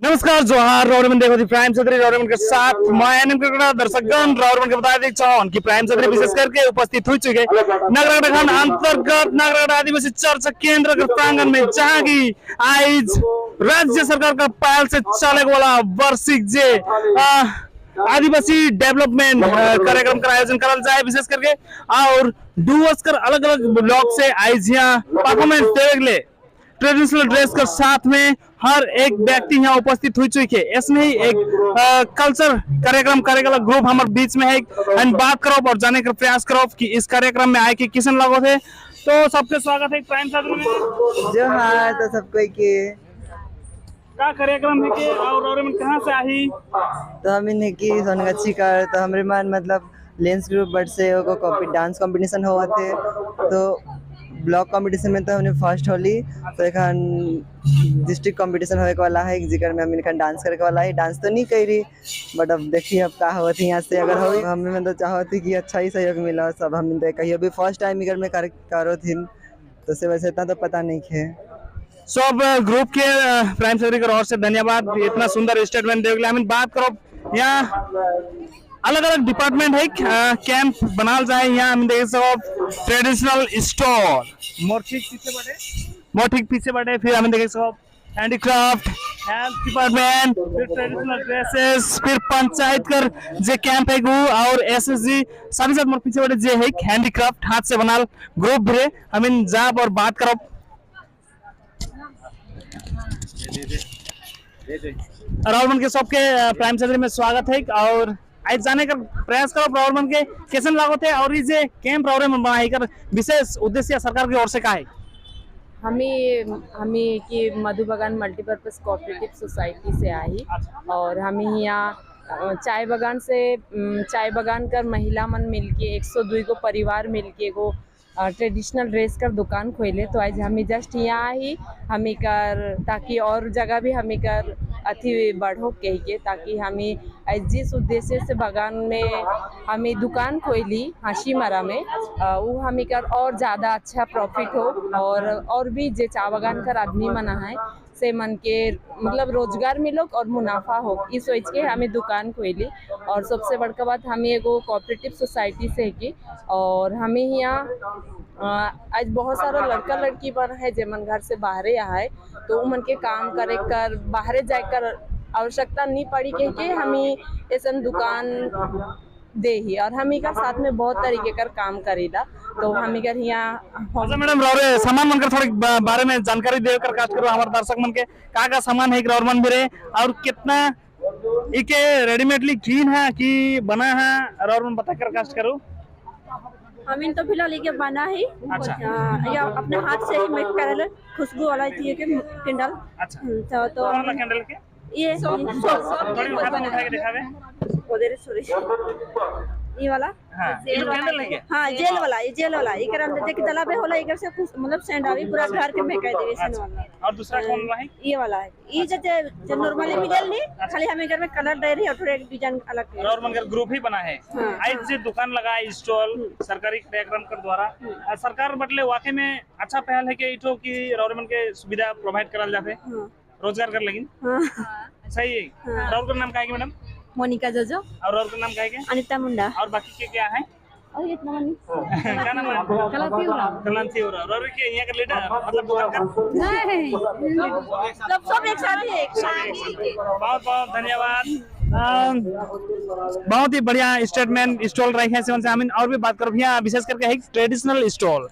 नमस्कार जोहार रौरमन देखो थी प्राइम सदरी रौरमन के साथ मैं दर्शकगण रौरमन के बता दें कि प्राइम सदरी विशेष करके उपस्थित हो चुके नगरगढ़ खंड अंतर्गत नगरगढ़ आदिवासी चर्चा केंद्र के प्रांगण में जहां की आज राज्य सरकार का पहल से चले वाला वार्षिक जे आदिवासी डेवलपमेंट कार्यक्रम का आयोजन करा जाए विशेष करके और डूवर्स अलग अलग ब्लॉक से आज यहाँ परफॉर्मेंस देवे ट्रेडिशनल ड्रेस के साथ में हर एक व्यक्ति यहाँ उपस्थित हो चुके हैं। इसमें ही एक कल्चर कार्यक्रम करेगा ग्रुप हमारे बीच में है एंड बात करो और जाने का प्रयास करो कि इस कार्यक्रम में आए कि किसन लोगों थे। तो सबके स्वागत है प्राइम सदर में जो हाँ तो सबको के का कार्यक्रम है के और में कहाँ से आई तो हम इन्हें की सोनगच्छी कर तो हमारे मान मतलब लेंस ग्रुप बट से डांस कंपटीशन हुआ थे तो ब्लॉक कंपटीशन में तो हमने फर्स्ट होली तो एक डिस्ट्रिक्ट कंपटीशन होने वाला है जिकर में हम डांस करे वाला है। डांस तो नहीं कर रही बट अब देखिए अब का हुआ थी यहाँ से अगर हो हमें में तो चाहती कि अच्छा ही सहयोग मिला सब हम कहिए अभी फर्स्ट टाइम इधर में करो थी तो से वैसे इतना तो पता नहीं है। सब ग्रुप के प्राइम सेक्रेटरी की ओर से धन्यवाद इतना सुंदर स्टेटमेंट देने के लिए। हम बात करो यहाँ अलग अलग डिपार्टमेंट है कैंप बनाल जाए यहाँ हम देख सको ट्रेडिशनल स्टॉल मोर ठीक पीछे बढ़े फिर हम देख सको हैंडीक्राफ्ट हेल्थ डिपार्टमेंट फिर ट्रेडिशनल ड्रेसेस फिर पंचायत कर जे कैंप है वो और एसएसजी साथ साथ मोर पीछे बढ़े जे है हैंडीक्राफ्ट हाथ से बनाल ग्रुप भी हम जाब और बात करो राहुल के सबके प्राइम सेक्रेटरी में स्वागत है और आज जाने का प्रयास करो प्रॉब्लम के कैसन लागो थे और ये कैंप प्रॉब्लम बनाई कर विशेष उद्देश्य सरकार की ओर से का है। हमें की मधु बागान मल्टीपर्पज कोऑपरेटिव सोसाइटी से आई और हमें यहाँ चाय बागान कर महिला मन मिलके 102 को परिवार मिलके को ट्रेडिशनल ड्रेस कर दुकान खोले तो आज हमें जस्ट यहाँ ही हमें कर ताकि और जगह भी हमें कर अति बढ़ो कह के ताकि हमें जिस उद्देश्य से बागान में हमें दुकान खोली हाशी मरा में वो हमें कर और ज़्यादा अच्छा प्रॉफिट हो और भी जे चाय बागान कर आदमी मना है से मन के मतलब रोजगार मिलो और मुनाफा हो इस सोच के हमें दुकान खोली। और सबसे बड़का बात हमें एगो कोऑपरेटिव सोसाइटी से की और हमें यहाँ आज बहुत सारा लड़का लड़की बन है जेमन घर से बाहरे आए तो उमन के काम करे कर बाहरे जाकर आवश्यकता नहीं पड़ी के हमें ऐसा दुकान दे ही और हम का साथ में बहुत तरीके कर काम करेला तो हम यहाँ मैडम रौरे सामान मन कर थोड़ी बारे में जानकारी देकर काट करो हमारे दर्शक मन के का सामान है रौर मन भी रहे और कितना इके रेडीमेडली क्लीन है कि बना है रौर मन बता कर कास्ट करो। हम तो फिलहाल ये बना है या अपने हाथ से ही मेक करे खुशबू वाला थी के कैंडल अच्छा तो कैंडल के ये उधर सॉरी ये वाला जेल वाला ये कर अंदर देख तला पे होला इधर से मतलब सेंडावी पूरा घर के में कह देवे सन वाला और दूसरा कौन है ये वाला है ये जो नॉर्मली मिलल नी खाली हमें घर में कलर दे रही और थोड़ा एक डिजाइन अलग है और मनकर ग्रुप ही बना है आज जे दुकान लगा स्टॉल सरकारी कार्यक्रम कर द्वारा सरकार बदले वाकई में अच्छा पहल है कि इठो की रौरमन के सुविधा प्रोवाइड करल जाते रोजगार कर लगिन सही है। और का नाम क्या है मैडम मोनिका जोजो और का नाम क्या है अनिता मुंडा और बाकी के क्या है और इतना मनी क्या नाम है कलांती और के यहाँ का लीडर मतलब दुकान का नहीं सब एक साथ ही बहुत बहुत धन्यवाद बहुत ही बढ़िया स्टेटमेंट स्टॉल रखे हैं से हम और भी बात करो भैया विशेष करके है ट्रेडिशनल स्टॉल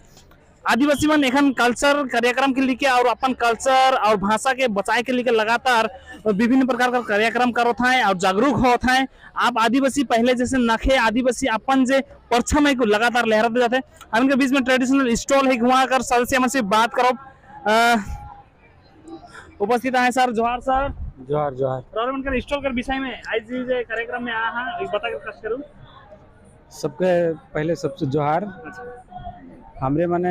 आदिवासी मन एखन कल्चर कार्यक्रम के लिए और अपन कल्चर और भाषा के बचाए के लिए लगातार विभिन्न प्रकार का कार्यक्रम करत हैं और जागरूक होत हैं। आप आदिवासी पहले जैसे नखे आदिवासी अपन जे परछम है को लगातार लहराते जाते हैं। हम इनके बीच में ट्रेडिशनल स्टॉल है वहाँ कर सदस्य से बात करो उपस्थित है सर जोहार सर जोहार जोहार कर स्टॉल कर विषय में आज जे कार्यक्रम में आया है बता कर कष्ट करूं सबके पहले सबसे जोहार हमरे मने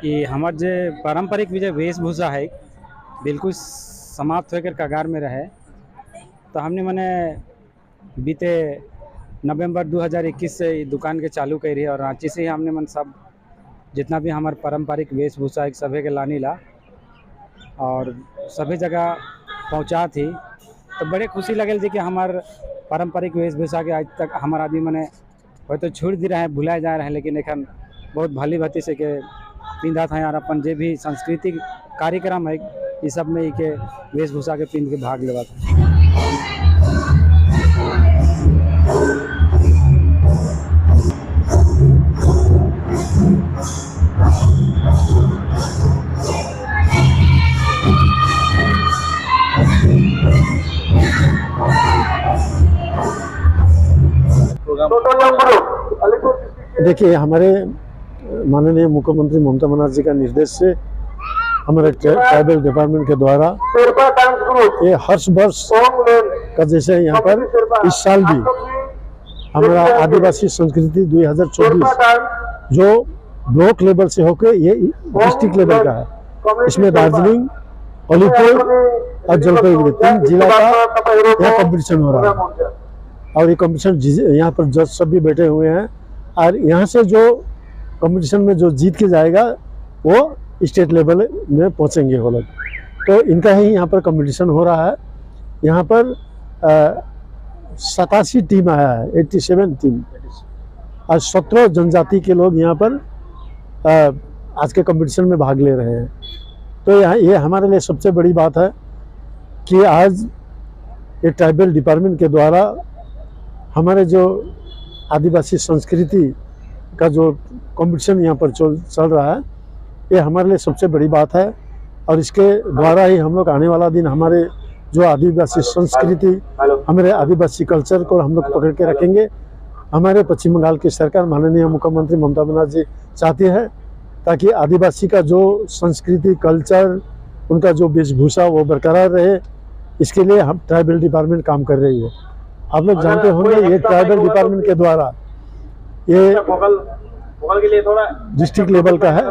ये हमार जे पारंपरिक जो वेशभूषा है बिल्कुल समाप्त होकर कगार में रहे तो हमने मने बीते नवंबर 2021 से दुकान के चालू करी है और रांची से ही हमने मन सब जितना भी हमारे पारंपरिक वेशभूषा एक सभी के लानी ला और सभी जगह पहुँचा थी, तो बड़े खुशी लगल जी कि हमार पारंपरिक वेशभूषा के आज तक हमार आदमी मने हो तो छोड़ दी रहे हैं, भुलाए जा रहे हैं, लेकिन एखन बहुत भली भांति से के पिंधा था और अपन जे भी सांस्कृतिक कार्यक्रम है ये सब में के वेशभूषा के पिंध के भाग लेवा था। देखिए, हमारे माननीय मुख्यमंत्री ममता बनर्जी का निर्देश से हमारे ट्राइबल डिपार्टमेंट के द्वारा ये हर्ष वर्ष का जैसे यहाँ पर इस साल भी हमारा आदिवासी संस्कृति 2024 जो ब्लॉक लेवल से होकर ये डिस्ट्रिक्ट लेवल का है, इसमें दार्जिलिंग, अलीपुर और जलपाईगुड़ी 3 जिला का यहाँ कंपटीशन हो रहा है। और ये कंपटीशन यहाँ पर जज सब भी बैठे हुए हैं और यहाँ से जो कंपटीशन में जो जीत के जाएगा वो स्टेट लेवल में पहुँचेंगे वो लोग। तो इनका ही यहाँ पर कंपटीशन हो रहा है। यहाँ पर 87 टीम आया है, 87 टीम और 17 जनजाति के लोग यहाँ पर आज के कंपटीशन में भाग ले रहे हैं। तो यहाँ ये हमारे लिए सबसे बड़ी बात है कि आज ये ट्राइबल डिपार्टमेंट के द्वारा हमारे जो आदिवासी संस्कृति का जो कंपटीशन यहाँ पर चल रहा है, ये हमारे लिए सबसे बड़ी बात है। और इसके द्वारा ही हम लोग आने वाला दिन हमारे जो आदिवासी संस्कृति, हमारे आदिवासी कल्चर को हम लोग पकड़ के रखेंगे। हमारे पश्चिम बंगाल की सरकार माननीय मुख्यमंत्री ममता बनर्जी चाहती है ताकि आदिवासी का जो संस्कृति, कल्चर, उनका जो वेशभूषा वो बरकरार रहे। इसके लिए हम ट्राइबल डिपार्टमेंट काम कर रही है। आप लोग जानते होंगे ये ट्राइबल डिपार्टमेंट के द्वारा ये डिस्ट्रिक्ट लेवल का है,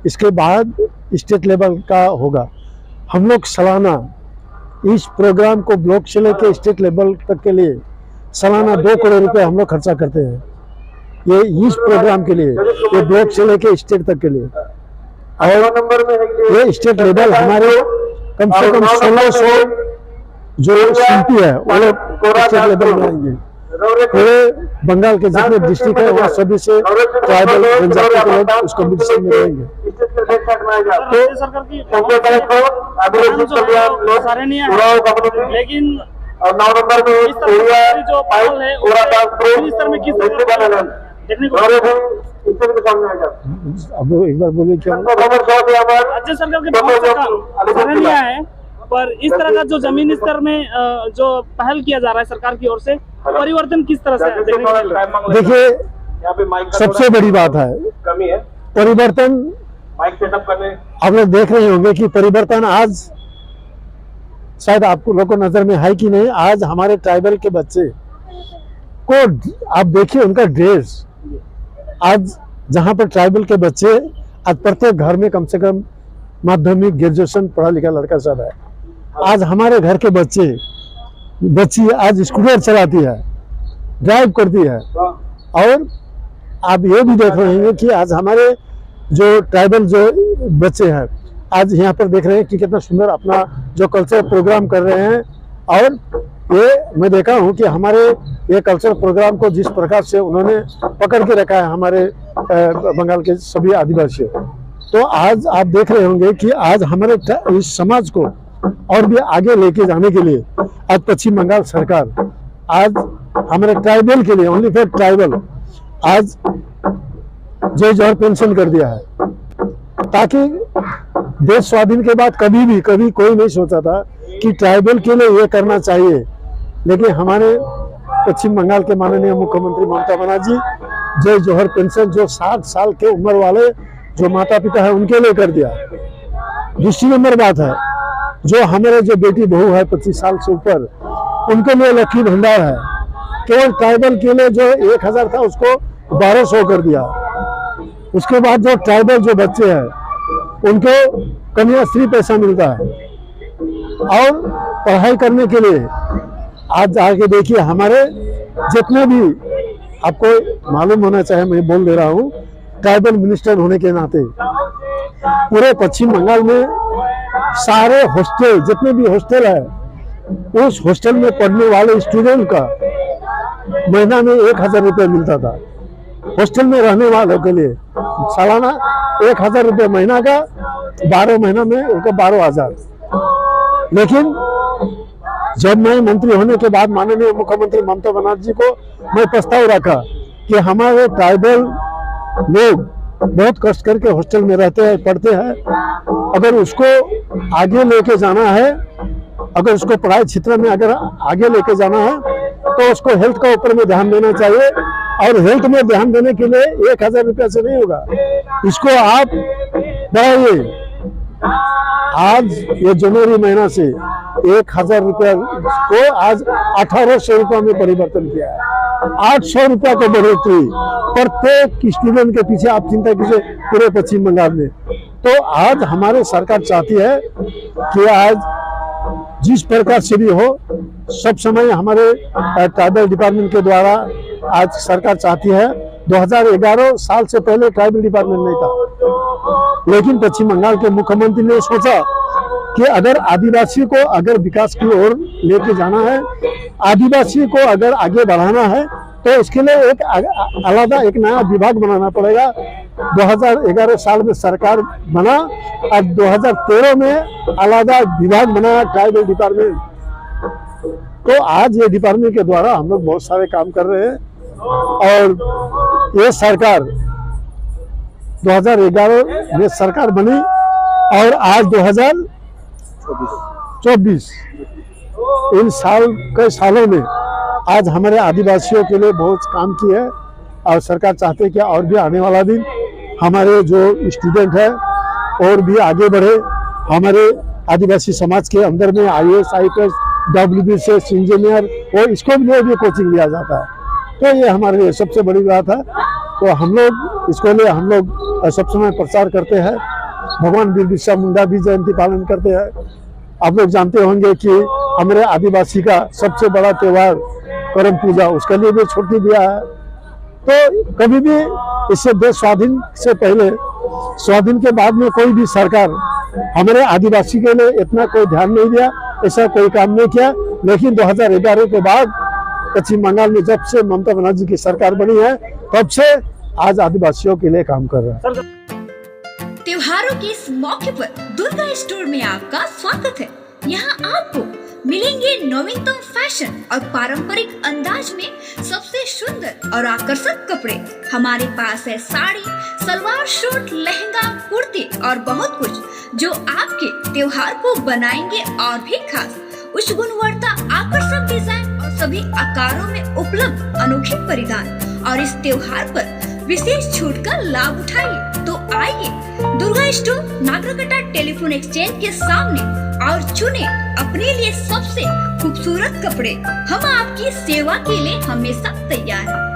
इसके बाद स्टेट लेवल का होगा। हम लोग सालाना इस प्रोग्राम को ब्लॉक से लेकर स्टेट लेवल तक के लिए सालाना 2 करोड़ रुपए हम लोग खर्चा करते हैं ये इस प्रोग्राम के लिए, ये ब्लॉक से लेकर स्टेट तक के लिए। और ये स्टेट लेवल हमारे कम से कम 1600 जो शिल्पी है वो लोग स्टेट लेवल में आएंगे। पूरे बंगाल के जितने डिस्ट्रिक्ट है वहाँ सभी से ट्राइबल जनजाति के लोग उस कॉम्पिटिशन में रहेंगे। लेकिन 9 नंबर में जो पहल है स्तर में किस तरह देखने को अब एक बार बोलिए क्या राज्य सरकार के बहुत सराहनीय है, पर इस तरह का जो जमीनी स्तर में जो पहल किया जा रहा है सरकार की ओर से, परिवर्तन किस तरह से देखने को मिल रहा है? देखिए, सबसे बड़ी बात है परिवर्तन। आप लोग देख रहे होंगे कि परिवर्तन आज शायद आपको लोगों को नजर में है कि नहीं। आज हमारे ट्राइबल के बच्चे को आप देखिए उनका ड्रेस, आज जहां पर ट्राइबल के बच्चे आज प्रत्येक घर में कम से कम माध्यमिक ग्रेजुएशन पढ़ा लिखा लड़का सब है। आज हमारे घर के बच्ची आज स्कूटर चलाती है, ड्राइव करती है। और आप ये भी देख रहे हैं कि आज हमारे जो ट्राइबल जो बच्चे हैं आज यहाँ पर देख रहे हैं कि कितना सुंदर अपना जो कल्चर प्रोग्राम कर रहे हैं। और ये मैं देखा हूँ कि हमारे ये कल्चर प्रोग्राम को जिस प्रकार से उन्होंने पकड़ के रखा है हमारे बंगाल के सभी आदिवासी, तो आज आप देख रहे होंगे कि आज हमारे इस समाज को और भी आगे लेके जाने के लिए आज पश्चिम बंगाल सरकार आज हमारे ट्राइबल के लिए, ओनली फॉर ट्राइबल, आज जय जोहर पेंशन कर दिया है। ताकि देश स्वाधीन के बाद कभी कोई नहीं सोचा था कि ट्राइबल के लिए ये करना चाहिए, लेकिन हमारे पश्चिम बंगाल के माननीय मुख्यमंत्री ममता बनर्जी जय जोहर पेंशन जो 60 साल के उम्र वाले जो माता पिता है उनके लिए कर दिया। दूसरी नंबर बात है जो हमारे जो बेटी बहू है 25 साल से ऊपर, उनके लिए लक्ष्मी भंडार है। केवल ट्राइबल के लिए जो 1000 था उसको 1200 कर दिया। उसके बाद जो ट्राइबल जो बच्चे हैं उनको कन्याश्री पैसा मिलता है। और पढ़ाई करने के लिए आज आगे देखिए हमारे जितने भी, आपको मालूम होना चाहिए, मैं बोल दे रहा हूँ, ट्राइबल मिनिस्टर होने के नाते पूरे पश्चिम बंगाल में सारे हॉस्टल जितने भी हॉस्टल है उस हॉस्टल में पढ़ने वाले स्टूडेंट का महीना में 1000 रुपये मिलता था। हॉस्टल में रहने वालों के लिए सालाना 1000 रुपये महीना का, 12 महीना में उनका 12,000। लेकिन जब मैं मंत्री होने के बाद माननीय मुख्यमंत्री ममता बनर्जी को मैं प्रस्ताव रखा कि हमारे ट्राइबल लोग बहुत कष्ट करके हॉस्टल में रहते हैं, पढ़ते हैं, अगर उसको आगे लेके जाना है, अगर उसको पढ़ाई क्षेत्र में अगर आगे लेके जाना है तो उसको हेल्थ का ऊपर में ध्यान देना चाहिए। और हेल्थ में ध्यान देने के लिए 1000 रुपये से नहीं होगा, इसको आप बढ़ाइए। आज ये जनवरी महीना से 1000 रुपया को आज 1800 रुपया में परिवर्तन किया है। 800 रुपया को बढ़ोतरी प्रत्येक स्टूडेंट के पीछे आप चिंता कीजिए पूरे पश्चिम बंगाल में। तो आज हमारे सरकार चाहती है कि आज जिस प्रकार से भी हो, सब समय हमारे ट्राइबल डिपार्टमेंट के द्वारा आज सरकार चाहती है। 2011 साल से पहले ट्राइबल डिपार्टमेंट नहीं था, लेकिन पश्चिम बंगाल के मुख्यमंत्री ने सोचा कि अगर आदिवासी को अगर विकास की ओर लेके जाना है, आदिवासी को अगर आगे बढ़ाना है, तो इसके लिए एक अलग एक नया विभाग बनाना पड़ेगा। 2011 साल में सरकार बना और 2013 में अलग विभाग बना ट्राइबल डिपार्टमेंट। तो आज ये डिपार्टमेंट के द्वारा हम लोग बहुत सारे काम कर रहे हैं। और ये सरकार 2011 में सरकार बनी और आज 2024 इन कई सालों में आज हमारे आदिवासियों के लिए बहुत काम किए है। और सरकार चाहते हैं कि और भी आने वाला दिन हमारे जो स्टूडेंट है और भी आगे बढ़े। हमारे आदिवासी समाज के अंदर में IAS, IPS, WBCS इंजीनियर और इसको भी कोचिंग दिया जाता है। तो ये हमारे लिए सबसे बड़ी बात है। तो हम लोग इसको लिए हम लोग सब समय प्रचार करते हैं। भगवान बिरसा मुंडा भी जयंती पालन करते हैं। आप लोग जानते होंगे कि हमारे आदिवासी का सबसे बड़ा त्योहार करम पूजा, उसके लिए भी छुट्टी दिया है। तो कभी भी इससे देश स्वाधीन से पहले, स्वाधीन के बाद में कोई भी सरकार हमारे आदिवासी के लिए इतना कोई ध्यान नहीं दिया, ऐसा कोई काम नहीं किया। लेकिन 2011 के बाद पश्चिम बंगाल में जब से ममता बनर्जी की सरकार बनी है, तब से आज आदिवासियों के लिए काम कर रहा है। त्योहारों के इस मौके पर दुर्गा स्टोर में आपका स्वागत है। यहाँ आपको मिलेंगे नवीनतम फैशन और पारंपरिक अंदाज में सबसे सुंदर और आकर्षक कपड़े। हमारे पास है साड़ी, सलवार सूट, लहंगा, कुर्ती और बहुत कुछ जो आपके त्योहार को बनाएंगे और भी खास। उच्च गुणवत्ता, आकर्षक डिजाइन और सभी आकारों में उपलब्ध अनोखे परिधान और इस त्योहार पर विशेष छूट का लाभ उठाइए। तो आइए Durga store Nagrakata telephone exchange के सामने और चुने अपने लिए सबसे खूबसूरत कपड़े। हम आपकी सेवा के लिए हमेशा तैयार हैं।